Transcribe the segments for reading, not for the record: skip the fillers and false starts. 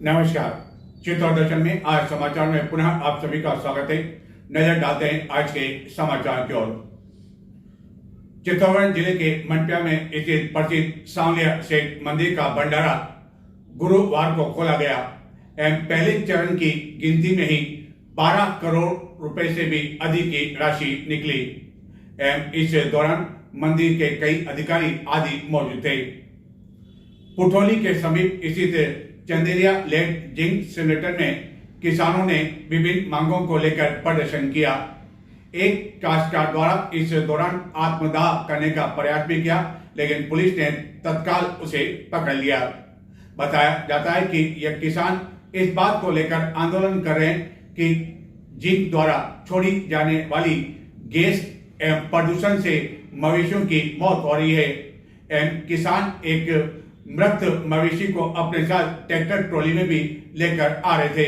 नमस्कार। चित्तौड़ दर्शन में आज समाचार में पुनः आप सभी का स्वागत है। नजर डालते हैं आज के समाचार की ओर। चित्तौड़गढ़ जिले के मंटिया में स्थित प्रसिद्ध सांवलिया सेठ मंदिर का भंडारा गुरुवार को खोला गया एवं पहले चरण की गिनती में ही 12 करोड़ रुपए से भी अधिक की राशि निकली एवं इस दौरान मंदिर के कई अधिकारी आदि मौजूद थे। पुठौली के समीप स्थित चंदेरिया लेड जिंक सिलेटर में किसानों ने विभिन्न मांगों को लेकर प्रदर्शन किया। एक काश्तकार द्वारा इस दौरान आत्मदाह करने का प्रयास भी किया, लेकिन पुलिस ने तत्काल उसे पकड़ लिया। बताया जाता है कि यह किसान इस बात को लेकर आंदोलन कर रहे हैं कि जिंक द्वारा छोड़ी जाने वाली गैस एवं प्रदूषण से मवेशियों की मौत हो रही है एवं किसान एक मृत मवेशी को अपने साथ ट्रैक्टर ट्रॉली में भी लेकर आ रहे थे।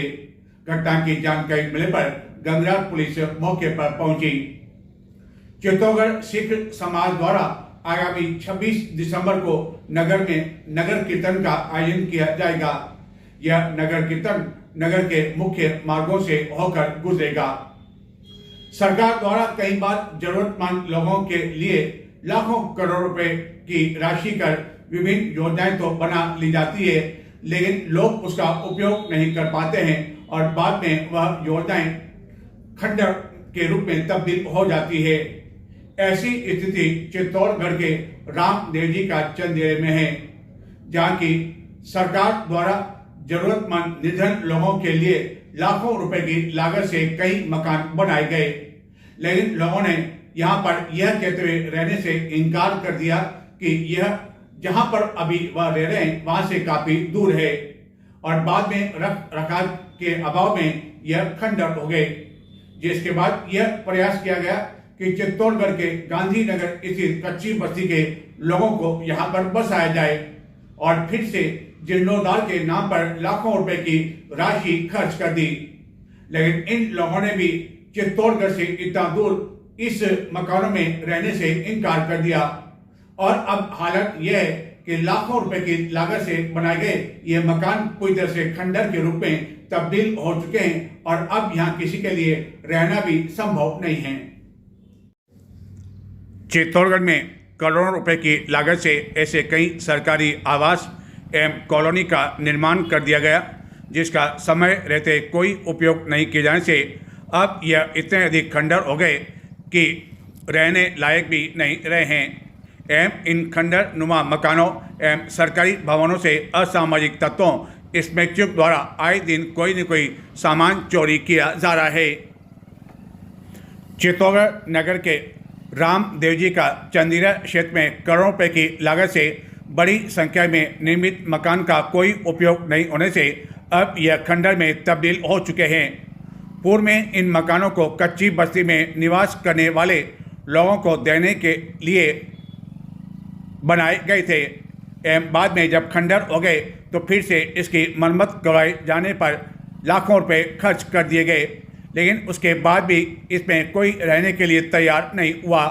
घटना की जानकारी मिलने पर गंगरार पुलिस मौके पर पहुंची। चित्तौड़गढ़ सिख समाज द्वारा आगामी 26 दिसंबर को नगर में नगर कीर्तन का आयोजन किया जाएगा। यह नगर कीर्तन नगर के मुख्य मार्गों से होकर गुजरेगा। सरकार द्वारा कई बार जरूरतमंद लोगों के लिए लाखों करोड़ रुपए की राशि कर विभिन्न योजनाएं तो बना ली जाती है, लेकिन लोग उसका उपयोग नहीं कर पाते हैं और बाद में वह योजनाएं खंडर के रूप में तब्दील हो जाती है। ऐसी स्थिति चित्तौड़गढ़ के रामदेव जी का चंदेरे में है, जहां की सरकार द्वारा जरूरतमंद निर्धन लोगों के लिए लाखों रुपए की लागत से कई मकान बनाए गए, लेकिन लोगों ने यहां पर यह कहते हुए रहने से इनकार कर दिया कि यह जहां पर अभी वह रह रहे हैं वहां से काफी दूर है और बाद में रख रखाव के अभाव में यह खंडर हो गए। जिसके बाद यह प्रयास किया गया कि चित्तौड़गढ़ के गांधीनगर स्थित कच्ची बस्ती के लोगों को यहां पर बसाया जाए और फिर से जीर्णोद्धार के नाम पर लाखों रुपए की राशि खर्च कर दी, लेकिन इन लोगों ने भी चित्तौड़गढ़ से इतना दूर इस मकानों में रहने से इनकार कर दिया और अब हालत यह है कि लाखों रुपए की लागत से बनाए गए ये मकान पूरी तरह से खंडर के रूप में तब्दील हो चुके हैं और अब यहाँ किसी के लिए रहना भी संभव नहीं है। चित्तौड़गढ़ में करोड़ों रुपए की लागत से ऐसे कई सरकारी आवास एवं कॉलोनी का निर्माण कर दिया गया, जिसका समय रहते कोई उपयोग नहीं किए जाने से अब यह इतने अधिक खंडर हो गए कि रहने लायक भी नहीं रहे हैं एवं इन खंडर नुमा मकानों एवं सरकारी भवनों से असामाजिक तत्वों स्मैक्चुक द्वारा आए दिन कोई न कोई सामान चोरी किया जा रहा है। चित्तौड़गढ़ नगर के रामदेव जी का चंदेरिया क्षेत्र में करोड़ों रुपए की लागत से बड़ी संख्या में निर्मित मकान का कोई उपयोग नहीं होने से अब यह खंडर में तब्दील हो चुके हैं। पूर्व में इन मकानों को कच्ची बस्ती में निवास करने वाले लोगों को देने के लिए बनाए गए थे एवं बाद में जब खंडर हो गए तो फिर से इसकी मरम्मत करवाए जाने पर लाखों रुपए खर्च कर दिए गए, लेकिन उसके बाद भी इसमें कोई रहने के लिए तैयार नहीं हुआ।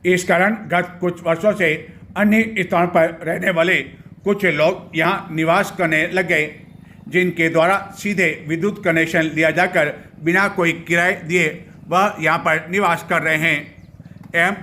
इस कारण गत कुछ वर्षों से अन्य स्थानों पर रहने वाले कुछ लोग यहाँ निवास करने लग गए, जिनके द्वारा सीधे विद्युत कनेक्शन लिया जाकर बिना कोई किराए दिए वह यहाँ पर निवास कर रहे हैं एवं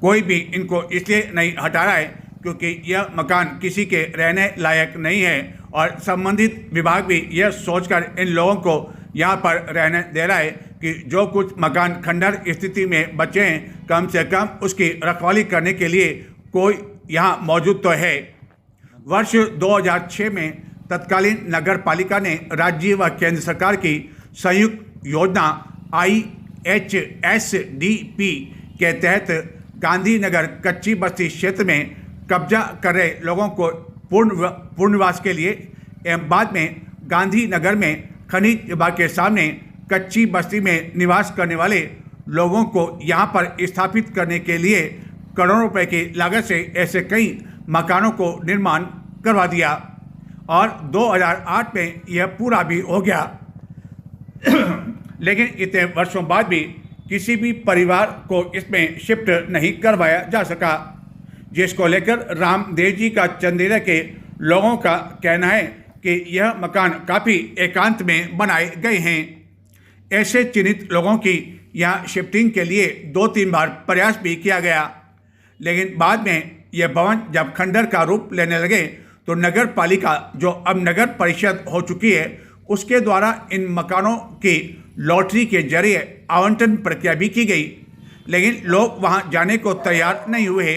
कोई भी इनको इसलिए नहीं हटा रहा है क्योंकि यह मकान किसी के रहने लायक नहीं है और संबंधित विभाग भी यह सोचकर इन लोगों को यहाँ पर रहने दे रहा है कि जो कुछ मकान खंडर स्थिति में बचे हैं कम से कम उसकी रखवाली करने के लिए कोई यहाँ मौजूद तो है। वर्ष 2006 में तत्कालीन नगर पालिका ने राज्य व केंद्र सरकार की संयुक्त योजना IHSDP के तहत गांधीनगर कच्ची बस्ती क्षेत्र में कब्जा कर रहे लोगों को पुनर्वास के लिए एवं बाद में गांधीनगर में खनिज विभाग के सामने कच्ची बस्ती में निवास करने वाले लोगों को यहां पर स्थापित करने के लिए करोड़ों रुपए की लागत से ऐसे कई मकानों को निर्माण करवा दिया और 2008 में यह पूरा भी हो गया। लेकिन इतने वर्षों बाद भी किसी भी परिवार को इसमें शिफ्ट नहीं करवाया जा सका, जिसको लेकर रामदेव जी का चंदेरिया के लोगों का कहना है कि यह मकान काफ़ी एकांत में बनाए गए हैं। ऐसे चिन्हित लोगों की यहाँ शिफ्टिंग के लिए 2-3 बार प्रयास भी किया गया, लेकिन बाद में यह भवन जब खंडर का रूप लेने लगे तो नगर पालिका, जो अब नगर परिषद हो चुकी है, उसके द्वारा इन मकानों की लॉटरी के जरिए आवंटन प्रक्रिया भी की गई, लेकिन लोग वहां जाने को तैयार नहीं हुए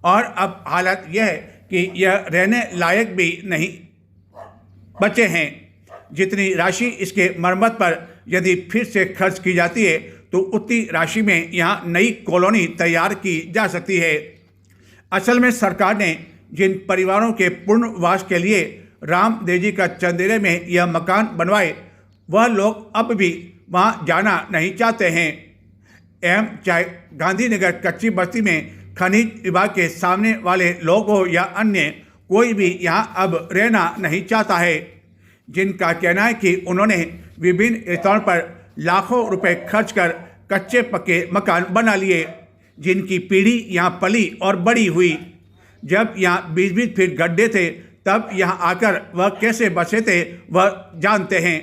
और अब हालत यह है कि यह रहने लायक भी नहीं बचे हैं। जितनी राशि इसके मरम्मत पर यदि फिर से खर्च की जाती है तो उतनी राशि में यहाँ नई कॉलोनी तैयार की जा सकती है। असल में सरकार ने जिन परिवारों के पुनर्वास के लिए रामदेव जी का चंदेरे में यह मकान बनवाए, वह लोग अब भी वहाँ जाना नहीं चाहते हैं। एवं चाहे गांधीनगर कच्ची बस्ती में खनिज विभाग के सामने वाले लोग हो या अन्य, कोई भी यहाँ अब रहना नहीं चाहता है, जिनका कहना है कि उन्होंने विभिन्न स्थानों पर लाखों रुपए खर्च कर कच्चे पक्के मकान बना लिए, जिनकी पीढ़ी यहाँ पली और बड़ी हुई। जब यहाँ 20-20 फीट गड्ढे थे तब यहाँ आकर वह कैसे बसे थे वह जानते हैं।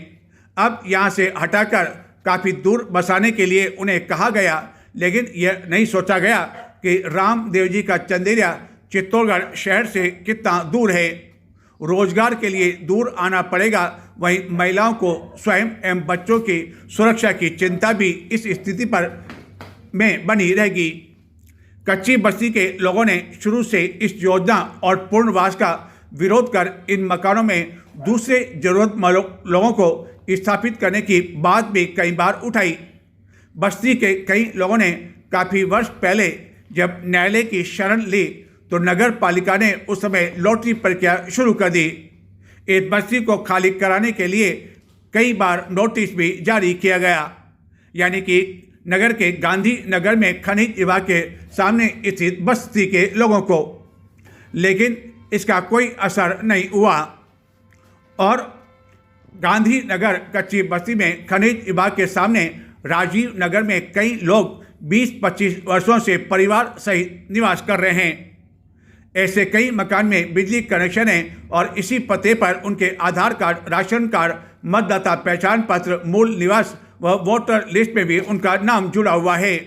अब यहाँ से हटाकर काफ़ी दूर बसाने के लिए उन्हें कहा गया, लेकिन यह नहीं सोचा गया कि रामदेव जी का चंदेरिया चित्तौड़गढ़ शहर से कितना दूर है। रोजगार के लिए दूर आना पड़ेगा, वहीं महिलाओं को स्वयं एवं बच्चों की सुरक्षा की चिंता भी इस स्थिति पर में बनी रहेगी। कच्ची बस्ती के लोगों ने शुरू से इस योजना और पुनर्वास का विरोध कर इन मकानों में दूसरे जरूरतमंद लोगों को स्थापित करने की बात भी कई बार उठाई। बस्ती के कई लोगों ने काफ़ी वर्ष पहले जब न्यायालय की शरण ली तो नगर पालिका ने उस समय लॉटरी प्रक्रिया शुरू कर दी। इस बस्ती को खाली कराने के लिए कई बार नोटिस भी जारी किया गया, यानी कि नगर के गांधी नगर में खनिज विभाग के सामने स्थित बस्ती के लोगों को, लेकिन इसका कोई असर नहीं हुआ और गांधी नगर कच्ची बस्ती में खनिज विभाग के सामने राजीव नगर में कई लोग 20-25 वर्षों से परिवार सहित निवास कर रहे हैं। ऐसे कई मकान में बिजली कनेक्शन है और इसी पते पर उनके आधार कार्ड, राशन कार्ड, मतदाता पहचान पत्र, मूल निवास व वोटर लिस्ट में भी उनका नाम जुड़ा हुआ है।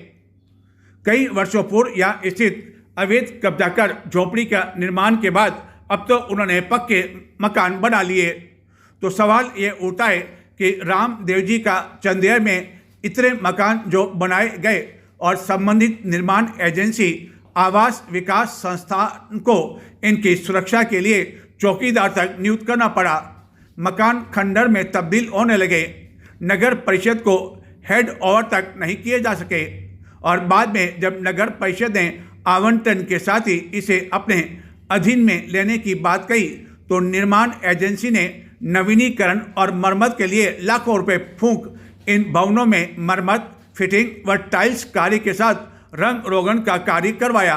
कई वर्षों पूर्व यहाँ स्थित अवैध कब्जा कर झोपड़ी का निर्माण के बाद अब तो उन्होंने पक्के मकान बना लिए। तो सवाल ये उठता है कि रामदेव जी का चंदेर में इतने मकान जो बनाए गए और संबंधित निर्माण एजेंसी आवास विकास संस्थान को इनकी सुरक्षा के लिए चौकीदार तक नियुक्त करना पड़ा। मकान खंडर में तब्दील होने लगे, नगर परिषद को हेड ओवर तक नहीं किए जा सके और बाद में जब नगर परिषद ने आवंटन के साथ ही इसे अपने अधीन में लेने की बात कही तो निर्माण एजेंसी ने नवीनीकरण और मरम्मत के लिए लाखों रुपए फूंक इन भवनों में मरम्मत, फिटिंग व टाइल्स कार्य के साथ रंग रोगन का कार्य करवाया,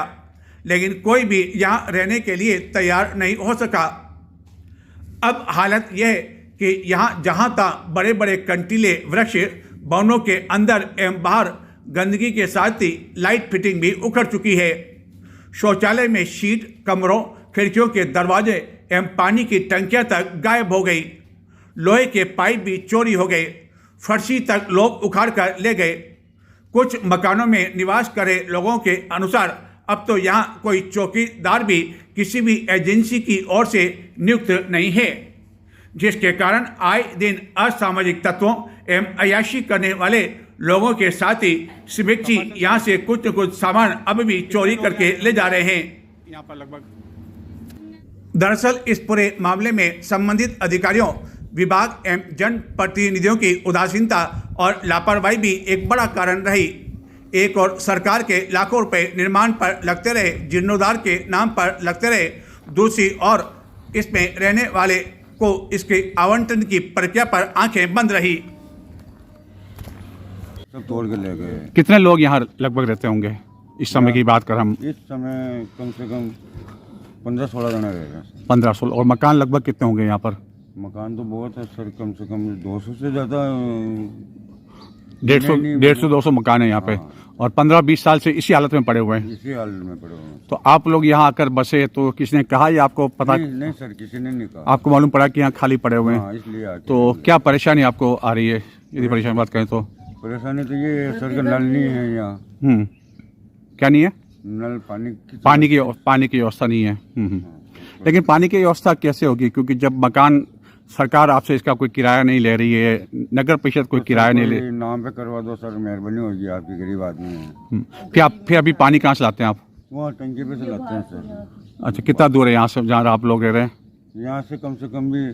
लेकिन कोई भी यहाँ रहने के लिए तैयार नहीं हो सका। अब हालत यह है कि यहाँ जहाँ तहाँ बड़े बड़े कंटीले वृक्ष भवनों के अंदर एवं बाहर गंदगी के साथ ही लाइट फिटिंग भी उखड़ चुकी है। शौचालय में शीट, कमरों, खिड़कियों के दरवाजे एवं पानी की टंकियां तक गायब हो गई। लोहे के पाइप भी चोरी हो गए, फर्शी तक लोग उखाड़ कर ले गए। कुछ मकानों में निवास करे लोगों के अनुसार अब तो यहाँ कोई चौकीदार भी किसी भी एजेंसी की ओर से नियुक्त नहीं है, जिसके कारण आए दिन असामाजिक तत्वों एवं अय्याशी करने वाले लोगों के साथ ही सिमिक्ची यहाँ से कुछ न कुछ सामान अब भी चोरी करके ले जा रहे हैं। यहाँ पर लगभग दरअसल इस पूरे मामले में संबंधित अधिकारियों, विभाग एवं जनप्रतिनिधियों की उदासीनता और लापरवाही भी एक बड़ा कारण रही। एक और सरकार के लाखों रुपए निर्माण पर लगते रहे, जीर्णोद्धार के नाम पर लगते रहे, दूसरी और इसमें रहने वाले को इसके आवंटन की प्रक्रिया पर आंखें बंद रही। सब तोड़ के ले गए। कितने लोग यहाँ लगभग रहते होंगे इस समय की बात कर हम? इस समय कम से कम 15-16 जने रहेगा। 15-16। और मकान लगभग कितने होंगे यहाँ पर? मकान तो बहुत है सर, कम से कम 200 से ज़्यादा 150-200 मकान है यहाँ पे, हाँ। और 15-20 साल से इसी हालत में पड़े हुए हैं। इसी हालत में पड़े हुए हैं। तो आप लोग यहाँ आकर बसे तो किसने कहा या आपको पता? नहीं सर, किसी ने नहीं कहा। आपको मालूम पड़ा कि यहाँ खाली पड़े हुए हैं? हाँ, इसलिए आके। तो क्या परेशानी आपको आ रही है, यदि परेशानी बात करें तो? परेशानी तो ये है सर कि नल नहीं है यहाँ। क्या नहीं है? नल पानी की व्यवस्था नहीं है। लेकिन पानी की व्यवस्था कैसे होगी, क्योंकि जब मकान सरकार आपसे इसका कोई किराया नहीं ले रही है, नगर परिषद कोई किराया नहीं ले, नाम पे करवा दो सर, मेहरबानी होगी, आपकी गरीब आदमी है। फिर अभी पानी कहाँ से लाते हैं आप? वहाँ टंकी पे से लाते हैं सर। अच्छा, कितना दूर है यहाँ से जहाँ आप लोग रह रहे हैं? यहाँ से कम भी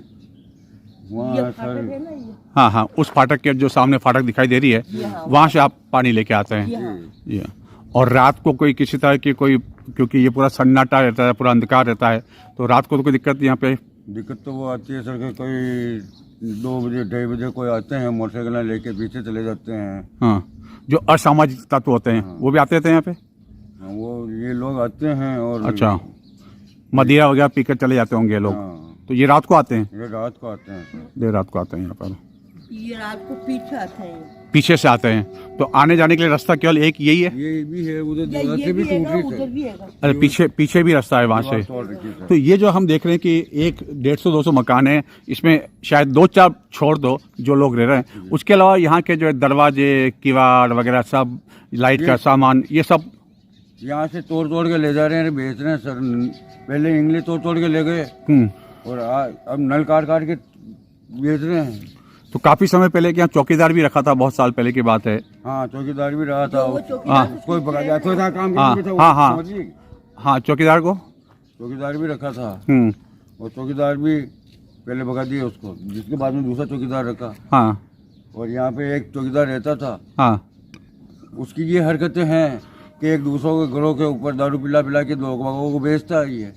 वहाँ सर। हाँ, उस फाटक के जो सामने फाटक दिखाई दे रही है, वहाँ से आप पानी लेके आते हैं। ये और रात को कोई किसी तरह की कोई, क्योंकि ये पूरा सन्नाटा रहता है, पूरा अंधकार रहता है, तो रात को तो कोई दिक्कत यहाँ पे? दिक्कत तो वो आती है सर कि कोई 2 बजे 2:30 बजे कोई आते हैं मोटरसाइकिल लेके, पीछे चले जाते हैं। हाँ, जो असामाजिक तत्व होते हैं वो भी आते थे यहाँ पे? हाँ, वो ये लोग आते हैं और अच्छा, मदिरा वगैरह पीकर चले जाते होंगे लोग। हाँ, तो ये रात को आते हैं? ये रात को आते हैं सर। देर रात को आते हैं यहाँ पर। ये रात को पीछे आते हैं, पीछे से आते हैं। तो आने जाने के लिए रास्ता केवल एक यही है? ये भी है, उधर या दीवार ये से भी भी हैगा, टूटी उधर सर। भी हैगा। अरे पीछे भी रास्ता है वहाँ से? तोड़ रखी सर। तो ये जो हम देख रहे हैं कि 150-200 मकान है, इसमें शायद 2-4 छोड़ दो जो लोग रह रहे हैं, उसके अलावा यहाँ के जो दरवाजे, किवाड़ वगैरह सब, लाइट का सामान, ये सब यहाँ से तोड़ के ले जा रहे हैं, बेच रहे हैं सर। पहले इंग्लिश तोड़ के ले गए और अब नल काट के बेच रहे हैं। तो काफी समय पहले यहाँ चौकीदार भी रखा था, बहुत साल पहले की बात है। हाँ, चौकीदार भी रहा था। वो चौकीदार कोई पकड़ जाता था काम हाँ, करने में, हाँ, समझिए। हाँ, चौकीदार को चौकीदार भी रखा था हम्म और चौकीदार भी पहले भगा दिए उसको, जिसके बाद में दूसरा चौकीदार रखा। हाँ, और यहाँ पे एक चौकीदार रहता था, हाँ, उसकी ये हरकतें हैं कि एक दूसरों के घरों के ऊपर दारू पिला के लोगों को बेचता है ये।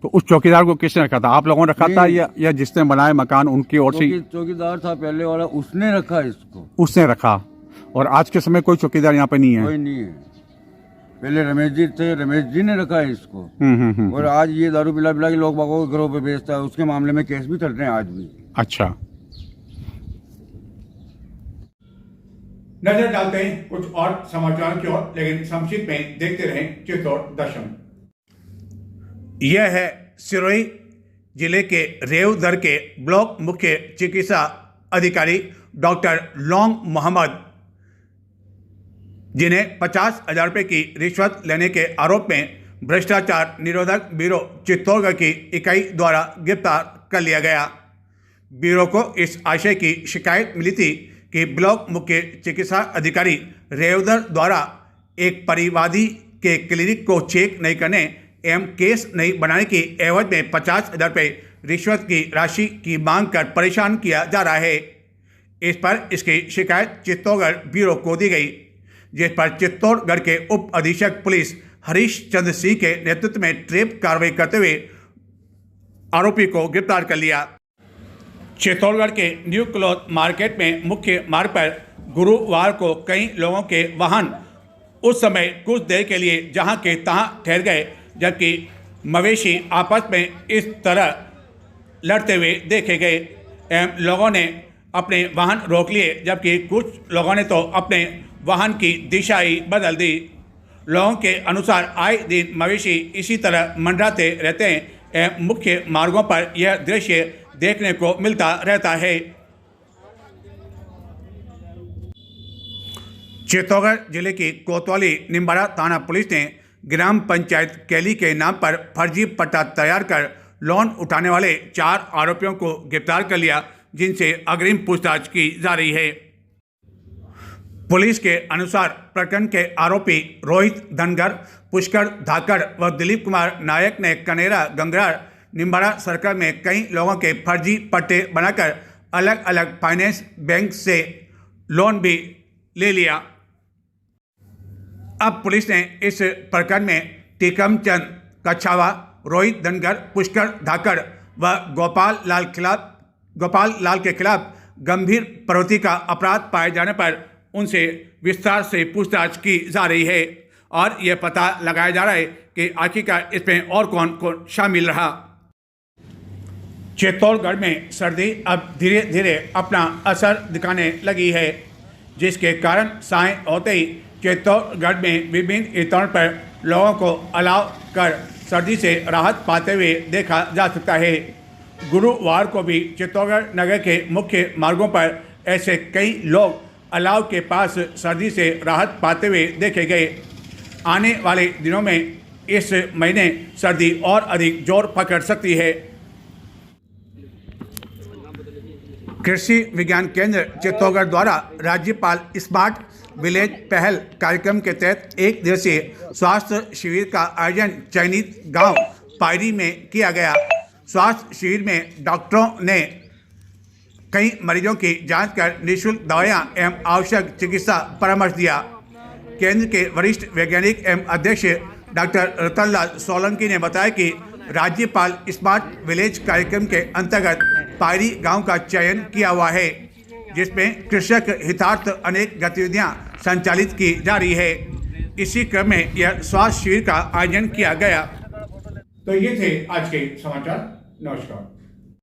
तो उस चौकीदार को किसने रखा था? आप लोगों ने रखा था या जिसने बनाए मकान उनकी ओर से? चौकीदार था पहले वाला, उसने रखा इसको। उसने रखा। और आज के समय कोई चौकीदार यहाँ पे नहीं है? कोई नहीं है। पहले रमेश जी थे, रमेश जी ने रखा है इसको। और आज ये दारू पिला के लोग बागों के घरों पे बेचता है। उसके मामले में केस भी चल रहे हैं आज भी। अच्छा, नजर डालते हैं कुछ और समाचारों की ओर, लेकिन संक्षिप्त में देखते रहें चित्तौड़ दर्शन। यह है सिरोही जिले के रेवदर के ब्लॉक मुख्य चिकित्सा अधिकारी डॉक्टर लोंग मोहम्मद, जिन्हें 50,000 रुपये की रिश्वत लेने के आरोप में भ्रष्टाचार निरोधक ब्यूरो चित्तौड़गढ़ की इकाई द्वारा गिरफ्तार कर लिया गया। ब्यूरो को इस आशय की शिकायत मिली थी कि ब्लॉक मुख्य चिकित्सा अधिकारी रेवदर द्वारा एक परिवादी के क्लिनिक को चेक नहीं करने एवं केस नहीं बनाने की एवज में 50,000 रुपये रिश्वत की राशि की मांग कर परेशान किया जा रहा है। इस पर इसकी शिकायत चित्तौड़गढ़ ब्यूरो को दी गई, जिस पर चित्तौड़गढ़ के उप अधीक्षक पुलिस हरीश चंद्र सिंह के नेतृत्व में ट्रेप कार्रवाई करते हुए आरोपी को गिरफ्तार कर लिया। चित्तौड़गढ़ के न्यू क्लॉथ मार्केट में मुख्य मार्ग पर गुरुवार को कई लोगों के वाहन उस समय कुछ देर के लिए जहां के तहां ठहर गए, जबकि मवेशी आपस में इस तरह लड़ते हुए देखे गए एवं लोगों ने अपने वाहन रोक लिए, जबकि कुछ लोगों ने तो अपने वाहन की दिशा ही बदल दी। लोगों के अनुसार आए दिन मवेशी इसी तरह मंडराते रहते हैं एवं मुख्य मार्गों पर यह दृश्य देखने को मिलता रहता है। चित्तौड़गढ़ जिले की कोतवाली निम्बाड़ा थाना पुलिस ने ग्राम पंचायत कैली के नाम पर फर्जी पट्टा तैयार कर लोन उठाने वाले 4 आरोपियों को गिरफ्तार कर लिया, जिनसे अग्रिम पूछताछ की जा रही है। पुलिस के अनुसार प्रकरण के आरोपी रोहित धनगर, पुष्कर धाकड़ व दिलीप कुमार नायक ने कनेरा गंगरार निम्बाड़ा सर्कल में कई लोगों के फर्जी पट्टे बनाकर अलग अलग फाइनेंस बैंक से लोन भी ले लिया। अब पुलिस ने इस प्रकरण में टीकमचंद कछावा, रोहित धनगर, पुष्कर धाकड़ व गोपाल लाल के खिलाफ गंभीर प्रवृत्ति का अपराध पाए जाने पर उनसे विस्तार से पूछताछ की जा रही है और यह पता लगाया जा रहा है कि आखिरकार इसमें और कौन कौन शामिल रहा। चित्तौड़गढ़ में सर्दी अब धीरे धीरे अपना असर दिखाने लगी है। जिसके कारण साय होते ही चित्तौड़गढ़ में विभिन्न स्थानों पर लोगों को अलाव कर सर्दी से राहत पाते हुए देखा जा सकता है। गुरुवार को भी चित्तौड़गढ़ नगर के मुख्य मार्गों पर ऐसे कई लोग अलाव के पास सर्दी से राहत पाते हुए देखे गए। आने वाले दिनों में इस महीने सर्दी और अधिक जोर पकड़ सकती है। कृषि विज्ञान केंद्र चित्तौड़गढ़ द्वारा राज्यपाल स्मार्ट विलेज पहल कार्यक्रम के तहत एक दिवसीय स्वास्थ्य शिविर का आयोजन चयनित गांव पायरी में किया गया। स्वास्थ्य शिविर में डॉक्टरों ने कई मरीजों की जांच कर निःशुल्क दवाइयां एवं आवश्यक चिकित्सा परामर्श दिया। केंद्र के वरिष्ठ वैज्ञानिक एवं अध्यक्ष डॉक्टर रतनलाल सोलंकी ने बताया कि राज्यपाल स्मार्ट विलेज कार्यक्रम के अंतर्गत पायरी गांव का चयन किया हुआ है, जिसमें कृषक हितार्थ अनेक गतिविधियां संचालित की जा रही है। इसी क्रम में यह स्वास्थ्य शिविर का आयोजन किया गया। तो ये थे आज के समाचार। नमस्कार।